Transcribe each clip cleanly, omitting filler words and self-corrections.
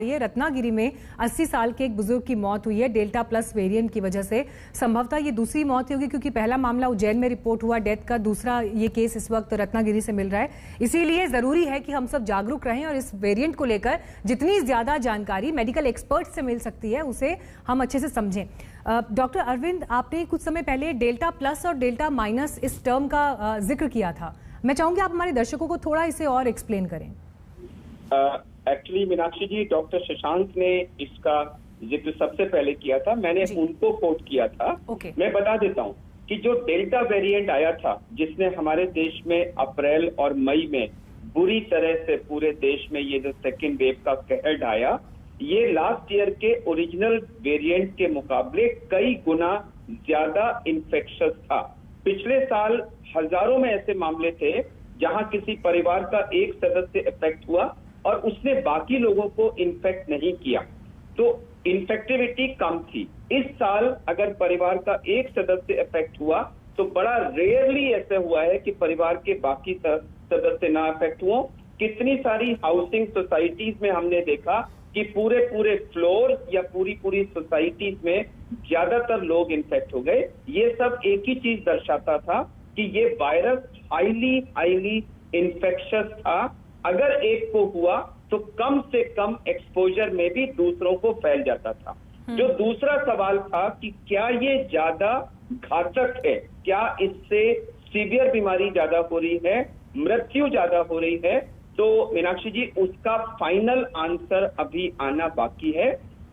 ये रत्नागिरी में 80 साल के एक बुजुर्ग की मौत हुई है डेल्टा प्लस वेरिएंट की वजह से। संभवतः ये दूसरी मौत होगी क्योंकि पहला मामला उज्जैन में रिपोर्ट हुआ डेथ का, दूसरा ये केस इस वक्त रत्नागिरी से मिल रहा है। इसीलिए जरूरी है कि हम सब जागरूक रहें और इस वेरिएंट को लेकर जितनी ज्यादा जानकारी मेडिकल एक्सपर्ट से मिल सकती है उसे हम अच्छे से समझें। डॉक्टर अरविंद, आपने कुछ समय पहले डेल्टा प्लस और डेल्टा माइनस इस टर्म का जिक्र किया था। मैं चाहूंगी आप हमारे दर्शकों को थोड़ा इसे और एक्सप्लेन करें। एक्चुअली मीनाक्षी जी, डॉक्टर शशांक ने इसका जिक्र सबसे पहले किया था, मैंने उनको कोट किया था। मैं बता देता हूँ कि जो डेल्टा वेरिएंट आया था जिसने हमारे देश में अप्रैल और मई में बुरी तरह से पूरे देश में ये जो सेकेंड वेव का कहर ढाया, ये लास्ट ईयर के ओरिजिनल वेरिएंट के मुकाबले कई गुना ज्यादा इन्फेक्शियस था। पिछले साल हजारों में ऐसे मामले थे जहां किसी परिवार का एक सदस्य इफेक्ट हुआ और उसने बाकी लोगों को इन्फेक्ट नहीं किया, तो इन्फेक्टिविटी कम थी। इस साल अगर परिवार का एक सदस्य इफेक्ट हुआ तो बड़ा रेयरली ऐसा हुआ है कि परिवार के बाकी सदस्य ना इफेक्ट हुए। कितनी सारी हाउसिंग सोसाइटीज में हमने देखा कि पूरे फ्लोर या पूरी सोसाइटीज में ज्यादातर लोग इन्फेक्ट हो गए। ये सब एक ही चीज दर्शाता था कि ये वायरस हाईली इन्फेक्शियस था। अगर एक को हुआ तो कम से कम एक्सपोजर में भी दूसरों को फैल जाता था। जो दूसरा सवाल था कि क्या ये ज्यादा घातक है, क्या इससे सीवियर बीमारी ज्यादा हो रही है, मृत्यु ज्यादा हो रही है, तो मीनाक्षी जी उसका फाइनल आंसर अभी आना बाकी है।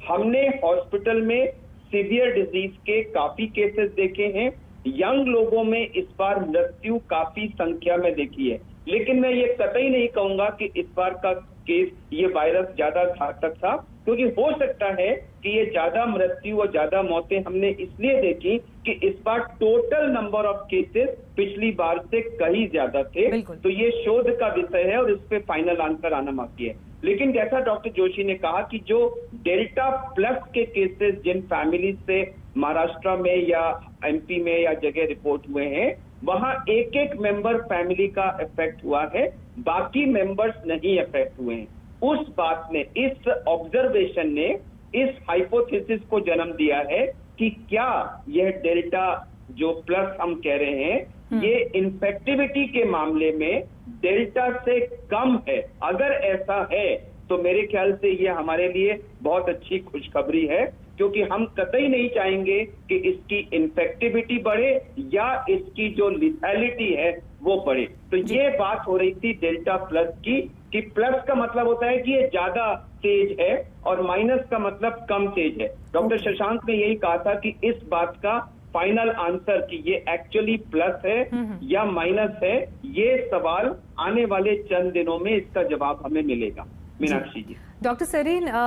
हमने हॉस्पिटल में सीवियर डिजीज के काफी केसेस देखे हैं, यंग लोगों में इस बार मृत्यु काफी संख्या में देखी है, लेकिन मैं ये कतई नहीं कहूंगा कि इस बार का केस ये वायरस ज्यादा घातक था, क्योंकि हो सकता है कि ये ज्यादा मृत्यु और ज्यादा मौतें हमने इसलिए देखी कि इस बार टोटल नंबर ऑफ केसेस पिछली बार से कहीं ज्यादा थे। तो ये शोध का विषय है और इस पे फाइनल आंसर आना बाकी है। लेकिन जैसा डॉक्टर जोशी ने कहा कि जो डेल्टा प्लस के केसेस जिन फैमिली से महाराष्ट्र में या एमपी में या जगह रिपोर्ट हुए हैं, वहां एक मेंबर फैमिली का इफेक्ट हुआ है, बाकी मेंबर्स नहीं इफेक्ट हुए हैं। उस बात ने, इस ऑब्जर्वेशन ने इस हाइपोथेसिस को जन्म दिया है कि क्या यह डेल्टा जो प्लस हम कह रहे हैं ये इन्फेक्टिविटी के मामले में डेल्टा से कम है। अगर ऐसा है तो मेरे ख्याल से ये हमारे लिए बहुत अच्छी खुशखबरी है, क्योंकि हम कतई नहीं चाहेंगे कि इसकी इन्फेक्टिविटी बढ़े या इसकी जो लिथैलिटी है वो बढ़े। तो ये बात हो रही थी डेल्टा प्लस की, कि प्लस का मतलब होता है कि ये ज्यादा तेज है और माइनस का मतलब कम तेज है। डॉक्टर शशांक ने यही कहा था कि इस बात का फाइनल आंसर कि ये एक्चुअली प्लस है या माइनस है, ये सवाल आने वाले चंद दिनों में इसका जवाब हमें मिलेगा। मीनाक्षी जी। डॉक्टर सरीन,